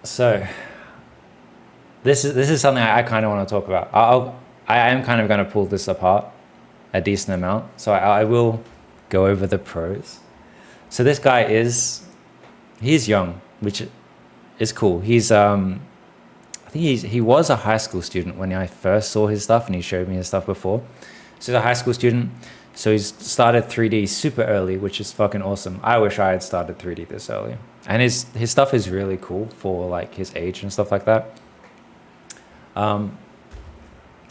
So this is something I kind of want to talk about. I am kind of going to pull this apart a decent amount. So I will go over the pros. So this guy he's young, which is cool. I think he was a high school student when I first saw his stuff, and he showed me his stuff before. So he's a high school student. So he's started 3D super early, which is fucking awesome. I wish I had started 3D this early. And his stuff is really cool for like his age and stuff like that.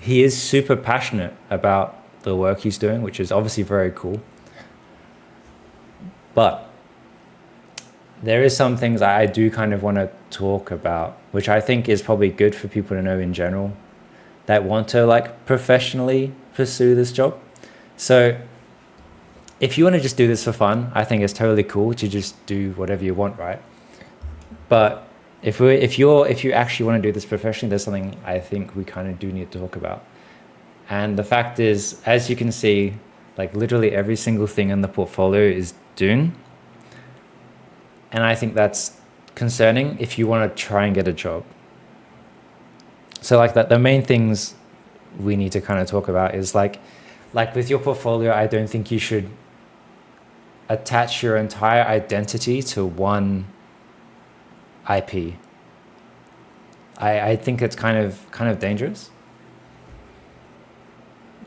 He is super passionate about the work he's doing, which is obviously very cool. But there is some things I do kind of want to talk about, which I think is probably good for people to know in general that want to like professionally pursue this job. So if you want to just do this for fun, I think it's totally cool to just do whatever you want, right? But if you actually want to do this professionally, there's something I think we kind of do need to talk about. And the fact is, as you can see, like literally every single thing in the portfolio is Dune. And I think that's concerning if you want to try and get a job. So like that, the main things we need to kind of talk about is like with your portfolio, I don't think you should attach your entire identity to one IP. I think it's kind of dangerous.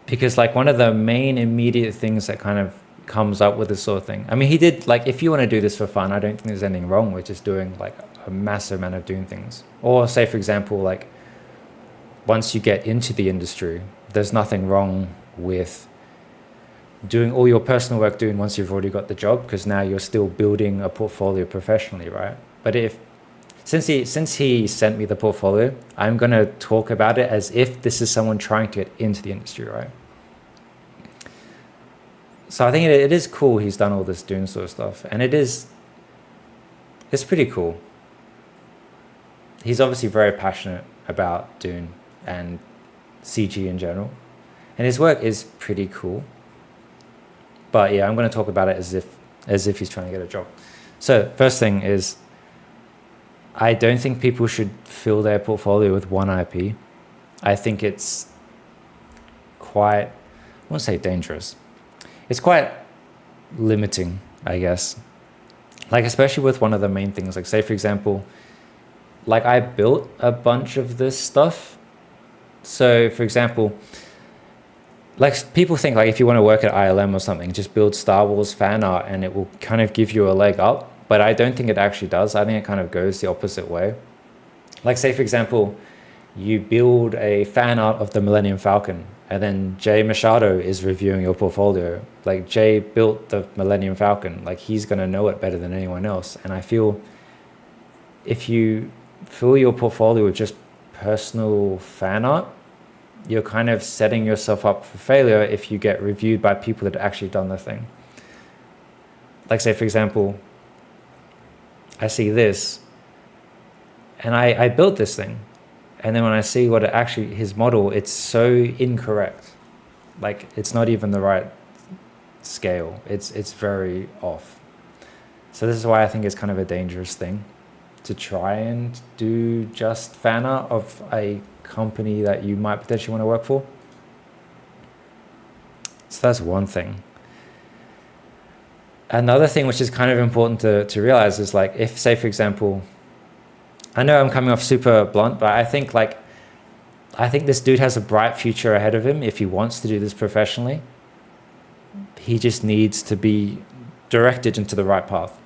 Because like one of the main immediate things that kind of comes up with this sort of thing. I mean, he did like, if you want to do this for fun, I don't think there's anything wrong with just doing like a massive amount of doing things. Or say, for example, like once you get into the industry, there's nothing wrong with doing all your personal work doing once you've already got the job, because now you're still building a portfolio professionally, right? But since he sent me the portfolio, I'm going to talk about it as if this is someone trying to get into the industry, right? So I think it is cool he's done all this Dune sort of stuff. And it's pretty cool. He's obviously very passionate about Dune and CG in general. And his work is pretty cool. But yeah, I'm going to talk about it as if he's trying to get a job. So first thing is, I don't think people should fill their portfolio with one IP. I think it's quite, I won't say dangerous. It's quite limiting, I guess. Like, especially with one of the main things, like say, for example, like I built a bunch of this stuff. So for example, like people think like if you want to work at ILM or something, just build Star Wars fan art and it will kind of give you a leg up. But I don't think it actually does. I think it kind of goes the opposite way. Like say, for example, you build a fan art of the Millennium Falcon, and then Jay Machado is reviewing your portfolio. Like Jay built the Millennium Falcon. Like he's going to know it better than anyone else. And I feel if you fill your portfolio with just personal fan art, you're kind of setting yourself up for failure if you get reviewed by people that have actually done the thing. Like say, for example, I see this and I built this thing. And then when I see what his model, it's so incorrect. Like it's not even the right scale. It's very off. So this is why I think it's kind of a dangerous thing to try and do just fan art of a company that you might potentially want to work for. So that's one thing. Another thing which is kind of important to realize is like if, say, for example, I know I'm coming off super blunt, but I think this dude has a bright future ahead of him if he wants to do this professionally. He just needs to be directed into the right path.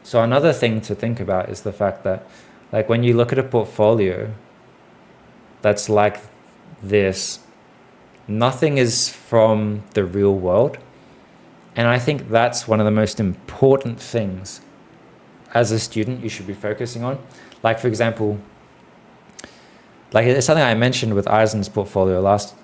So another thing to think about is the fact that like when you look at a portfolio that's like this, nothing is from the real world. And I think that's one of the most important things as a student you should be focusing on. Like, for example, like it's something I mentioned with Eisen's portfolio last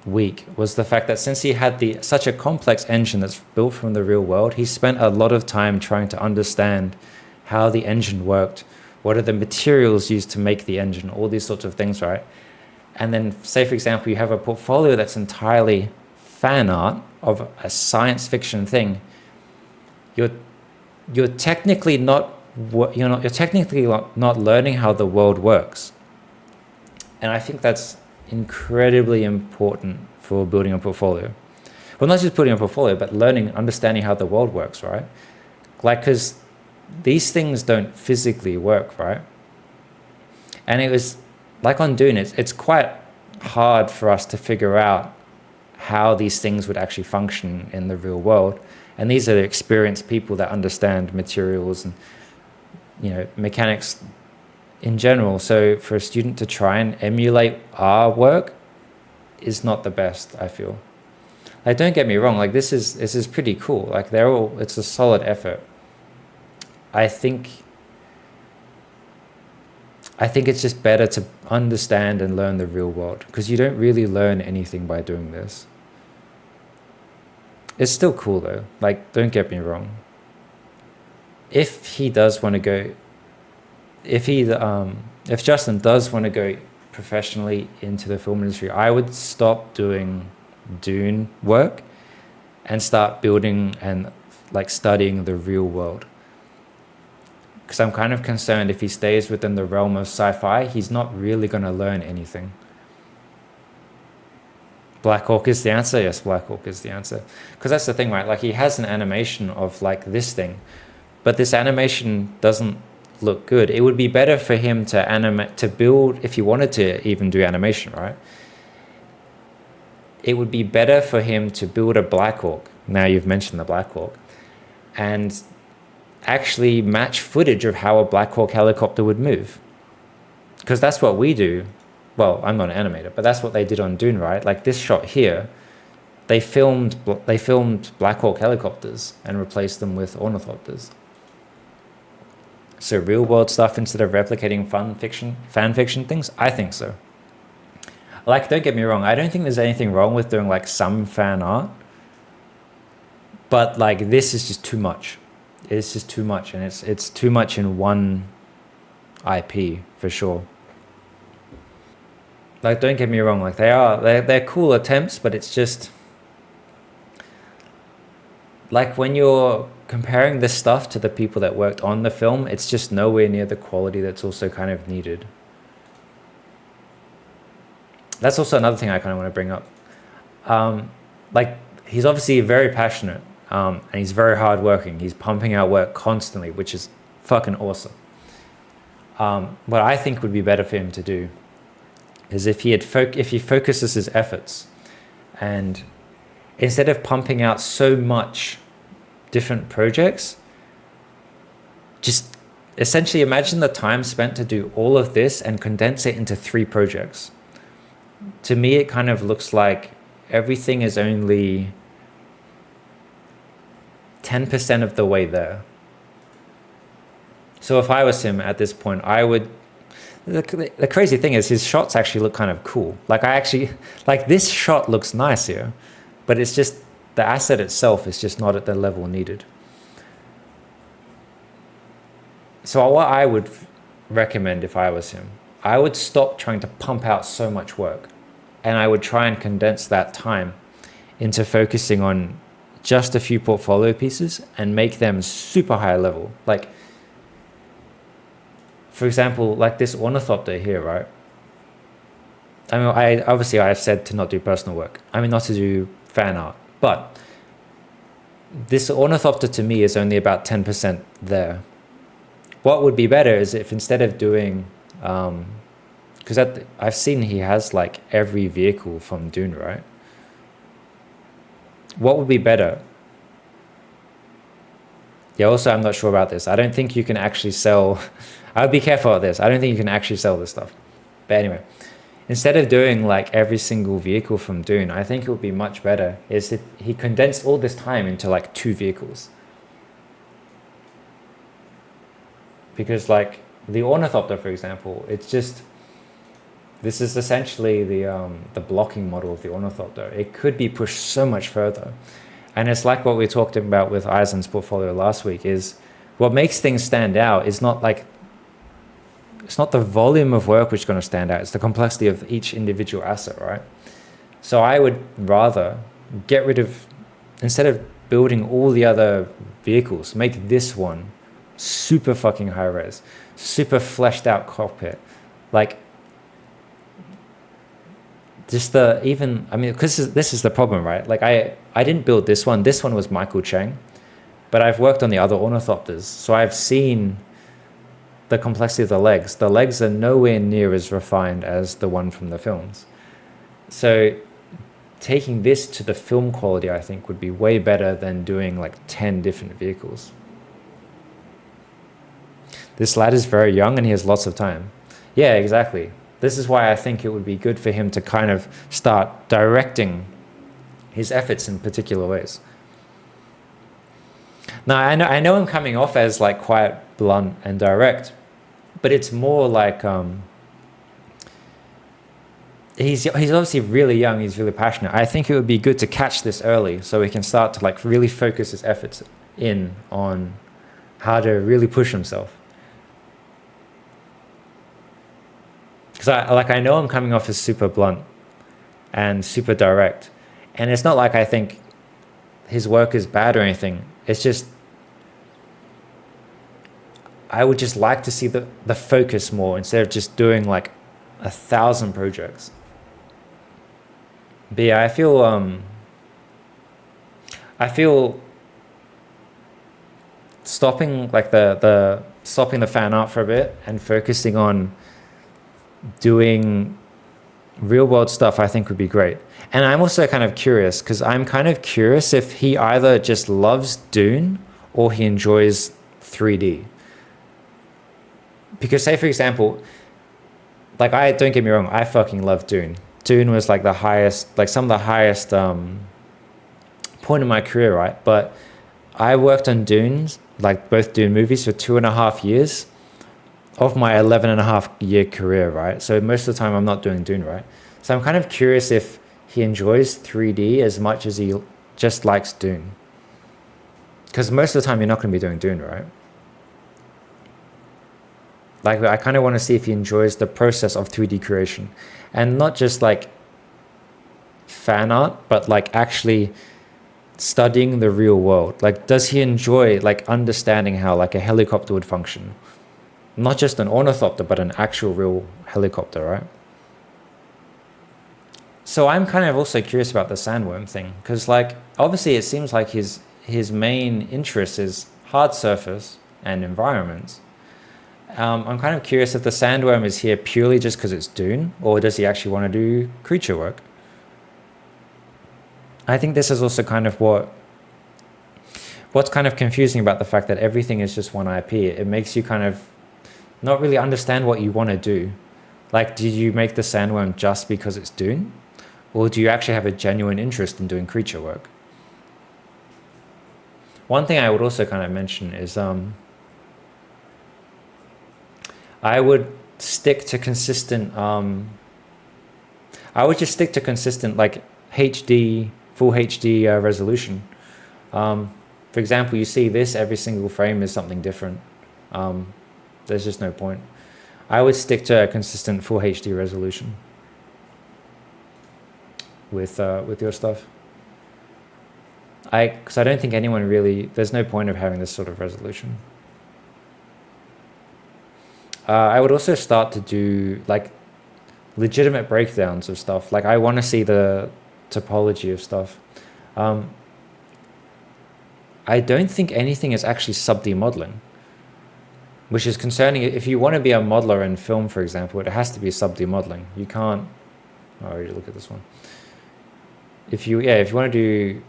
week, was the fact that since he had such a complex engine that's built from the real world, he spent a lot of time trying to understand how the engine worked, what are the materials used to make the engine, all these sorts of things, right? And then say, for example, you have a portfolio that's entirely fan art of a science fiction thing. You're technically not you're technically not learning how the world works. And I think that's incredibly important for building a portfolio. Well, not just building a portfolio, but understanding how the world works, right? Like, because these things don't physically work, right? And it was like on Dune, it's quite hard for us to figure out how these things would actually function in the real world. And these are experienced people that understand materials and, mechanics in general. So for a student to try and emulate our work is not the best, I feel. Like, don't get me wrong, like this is pretty cool. Like it's a solid effort. I think it's just better to understand and learn the real world, because you don't really learn anything by doing this. It's still cool though. Like, don't get me wrong. If Justin does want to go professionally into the film industry, I would stop doing Dune work and start building and like studying the real world. Because I'm kind of concerned if he stays within the realm of sci-fi, he's not really going to learn anything. Black Hawk is the answer? Yes, Black Hawk is the answer. Because that's the thing, right? Like, he has an animation of like this thing, but this animation doesn't look good. It would be better for him to build, if he wanted to even do animation, right? It would be better for him to build a Black Hawk. Now you've mentioned the Black Hawk. And actually match footage of how a Black Hawk helicopter would move. Because that's what we do. Well, I'm not an animator, but that's what they did on Dune, right? Like this shot here, they filmed Black Hawk helicopters and replaced them with ornithopters. So real world stuff instead of replicating fan fiction things? I think so. Like, don't get me wrong, I don't think there's anything wrong with doing like some fan art, but like this is just too much. It's just too much, and it's too much in one IP for sure. Like, don't get me wrong, like they're cool attempts, but it's just like when you're comparing this stuff to the people that worked on the film, it's just nowhere near the quality that's also kind of needed. That's also another thing I kind of want to bring up. Like, he's obviously very passionate, and he's very hardworking. He's pumping out work constantly, which is fucking awesome. What I think would be better for him to do is if he focuses his efforts, and instead of pumping out so much different projects, just essentially imagine the time spent to do all of this and condense it into 3 projects. To me, it kind of looks like everything is only 10% of the way there. So if I was him at this point, I would... The crazy thing is his shots actually look kind of cool. Like, this shot looks nice here, but it's just the asset itself is just not at the level needed. So what I would recommend if I was him, I would stop trying to pump out so much work, and I would try and condense that time into focusing on just a few portfolio pieces and make them super high level. Like, for example, like this ornithopter here, right? I mean, I've said to not do personal work. I mean, not to do fan art, but this ornithopter to me is only about 10% there. What would be better is if instead of doing, because I've seen he has like every vehicle from Dune, right? What would be better? Yeah, also, I'm not sure about this. I don't think you can actually sell... I would be careful of this. I don't think you can actually sell this stuff. But anyway, instead of doing like every single vehicle from Dune, I think it would be much better is if he condensed all this time into like 2 vehicles. Because like the ornithopter, for example, it's just... This is essentially the blocking model of the ornithopter. It could be pushed so much further. And it's like what we talked about with Eisen's portfolio last week, is what makes things stand out is not like... It's not the volume of work which is going to stand out. It's the complexity of each individual asset, right? So I would rather get rid of... Instead of building all the other vehicles, make this one super fucking high res, super fleshed out cockpit. Like, just I mean, because this is the problem, right? Like, I didn't build this one. This one was Michael Chang, but I've worked on the other ornithopters. So I've seen the complexity of the legs. The legs are nowhere near as refined as the one from the films. So taking this to the film quality, I think, would be way better than doing like 10 different vehicles. This lad is very young and he has lots of time. Yeah, exactly. This is why I think it would be good for him to kind of start directing his efforts in particular ways. Now, I know I'm coming off as like quite blunt and direct, but it's more like he's obviously really young, he's really passionate. I think it would be good to catch this early so he can start to like really focus his efforts in on how to really push himself. Because I know I'm coming off as super blunt and super direct, and it's not like I think his work is bad or anything. It's just I would just like to see the focus more instead of just doing like 1,000 projects. But yeah, I feel stopping like the stopping the fan art for a bit and focusing on doing real world stuff, I think would be great. And I'm also kind of curious, because I'm kind of curious if he either just loves Dune or he enjoys 3D. Because say, for example, like, don't get me wrong, I fucking love Dune. Dune was like the highest, like some of the highest point in my career, right? But I worked on Dunes, like both Dune movies, for 2.5 years of my 11.5 year career, right? So most of the time I'm not doing Dune, right? So I'm kind of curious if he enjoys 3D as much as he just likes Dune. Because most of the time you're not going to be doing Dune, right? Like, I kind of want to see if he enjoys the process of 3D creation. And not just like fan art, but like actually studying the real world. Like, does he enjoy like understanding how like a helicopter would function? Not just an ornithopter, but an actual real helicopter, right? So I'm kind of also curious about the sandworm thing, because like obviously it seems like his main interest is hard surface and environments. I'm kind of curious if the sandworm is here purely just because it's Dune, or does he actually want to do creature work? I think this is also kind of what's kind of confusing about the fact that everything is just one IP. It makes you kind of not really understand what you want to do. Like, do you make the sandworm just because it's Dune? Or do you actually have a genuine interest in doing creature work? One thing I would also kind of mention is I would stick to consistent like HD, full HD resolution. For example, you see this, every single frame is something different. There's just no point. I would stick to a consistent full HD resolution with your stuff. Because I don't think anyone really, there's no point of having this sort of resolution. I would also start to do like legitimate breakdowns of stuff. Like, I want to see the topology of stuff. I don't think anything is actually sub-D modeling, which is concerning. If you want to be a modeler in film, for example, it has to be sub-D modeling. You can't, look at this one. If you want to do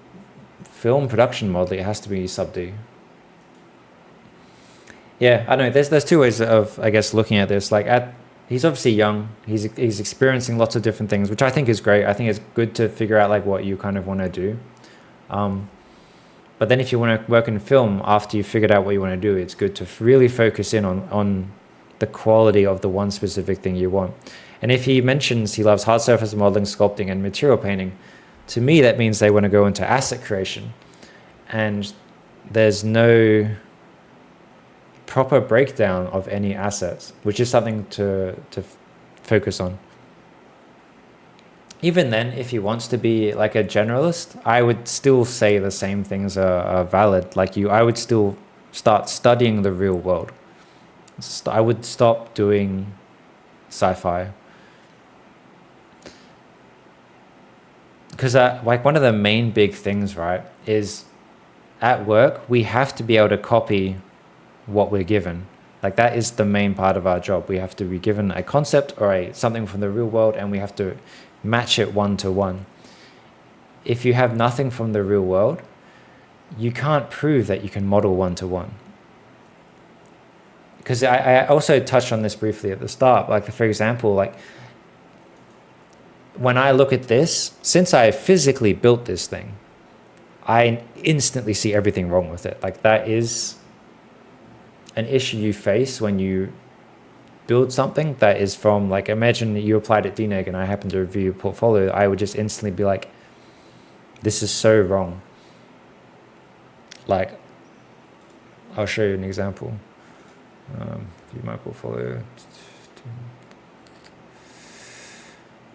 film production modeling, it has to be sub-D. Yeah, I know. There's two ways of, I guess, looking at this. Like, he's obviously young. He's experiencing lots of different things, which I think is great. I think it's good to figure out like what you kind of want to do. But then if you want to work in film after you've figured out what you want to do, it's good to really focus in on the quality of the one specific thing you want. And if he mentions he loves hard surface modeling, sculpting, and material painting, to me that means they want to go into asset creation. And there's no proper breakdown of any assets, which is something to focus on. Even then, if he wants to be like a generalist, I would still say the same things are valid. Like, I would still start studying the real world. I would stop doing sci-fi. Because like one of the main big things, right, is at work, we have to be able to copy what we're given. Like that is the main part of our job. We have to be given a concept or something from the real world, and we have to match it one to one. If you have nothing from the real world, you can't prove that you can model one to one. Because I also touched on this briefly at the start. Like for example, like when I look at this, since I physically built this thing, I instantly see everything wrong with it. Like that is an issue you face when you build something that is from, like, imagine you applied at DNEG and I happen to review your portfolio. I would just instantly be like, this is so wrong. Like, I'll show you an example. View my portfolio.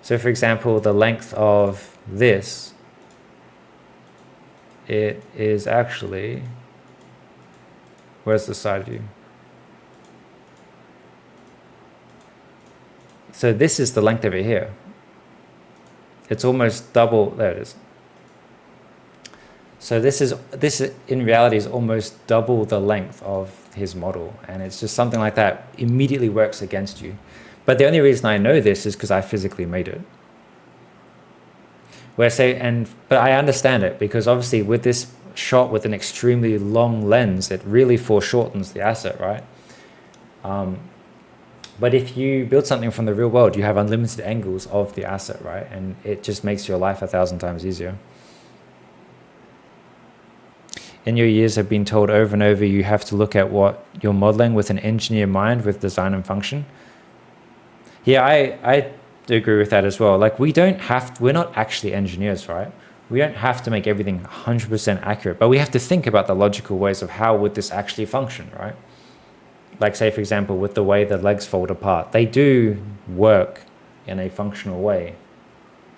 So for example, the length of this, it is actually, where's the side view? So this is the length of it here. It's almost double, there it is. So this in reality is almost double the length of his model, and it's just something like that immediately works against you. But the only reason I know this is because I physically made it. But I understand it, because obviously with this shot with an extremely long lens, it really foreshortens the asset, right? But if you build something from the real world, you have unlimited angles of the asset, right? And it just makes your life 1,000 times easier. In your years, I've been told over and over, you have to look at what you're modeling with an engineer mind, with design and function. Yeah, I agree with that as well. Like we're not actually engineers, right? We don't have to make everything 100% accurate, but we have to think about the logical ways of how would this actually function, right? Like say, for example, with the way the legs fold apart, they do work in a functional way.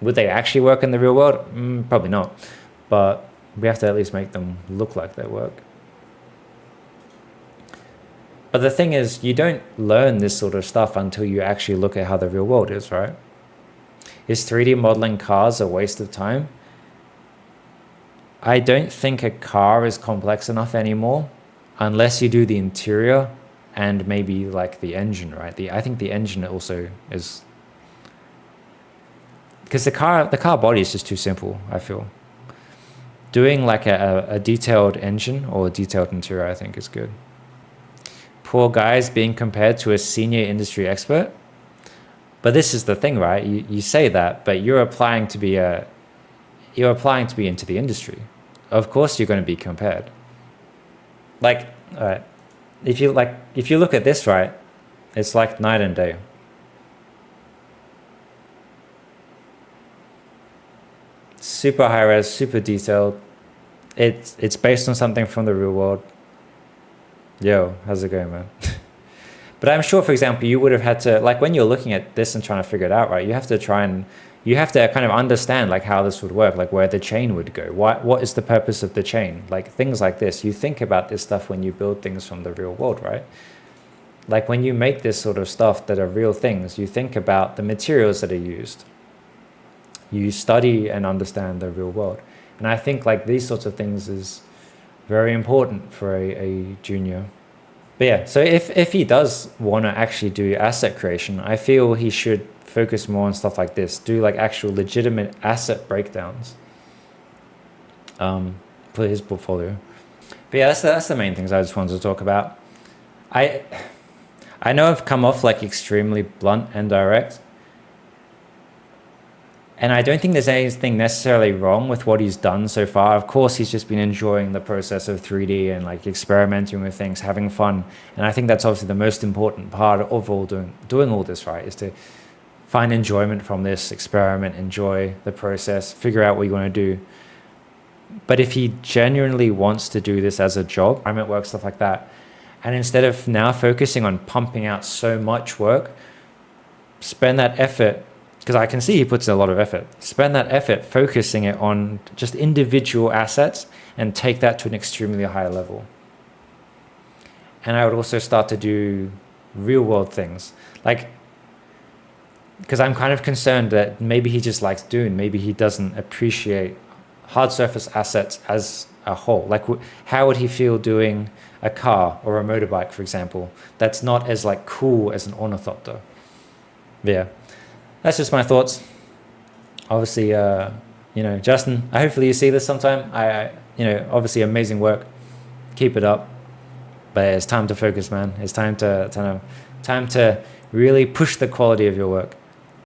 Would they actually work in the real world? Probably not, but we have to at least make them look like they work. But the thing is, you don't learn this sort of stuff until you actually look at how the real world is, right? Is 3D modeling cars a waste of time? I don't think a car is complex enough anymore, unless you do the interior and maybe like the engine, right? I think the engine also is, because the car body is just too simple, I feel. Doing like a detailed engine or a detailed interior, I think is good. Poor guys being compared to a senior industry expert. But this is the thing, right? You say that, but you're applying to be into the industry. Of course you're going to be compared. Like, all right, if you look at this, right, it's like night and day. Super high res, super detailed. It's based on something from the real world. Yo, how's it going, man? But I'm sure, for example, you would have had to, like when you're looking at this and trying to figure it out, right, you have to kind of understand like how this would work, like where the chain would go. What is the purpose of the chain? Like things like this. You think about this stuff when you build things from the real world, right? Like when you make this sort of stuff that are real things, you think about the materials that are used. You study and understand the real world. And I think like these sorts of things is very important for a junior. But yeah, so if he does want to actually do asset creation, I feel he should focus more on stuff like this. Do like actual legitimate asset breakdowns for his portfolio. But yeah, that's the main things I just wanted to talk about. I know I've come off like extremely blunt and direct, and I don't think there's anything necessarily wrong with what he's done so far. Of course, he's just been enjoying the process of 3D and like experimenting with things, having fun. And I think that's obviously the most important part of all doing all this, right? Is to find enjoyment from this, experiment, enjoy the process, figure out what you want to do. But if he genuinely wants to do this as a job, environment work, stuff like that, and instead of now focusing on pumping out so much work, spend that effort, because I can see he puts in a lot of effort. Spend that effort focusing it on just individual assets and take that to an extremely high level. and I would also start to do real world things. Like, because I'm kind of concerned that maybe he just likes Dune. Maybe he doesn't appreciate hard surface assets as a whole. Like, how would he feel doing a car or a motorbike, for example, that's not as like cool as an ornithopter? Yeah, that's just my thoughts. Obviously, Justin, hopefully you see this sometime. Obviously amazing work. Keep it up. But it's time to focus, man. It's time to really push the quality of your work.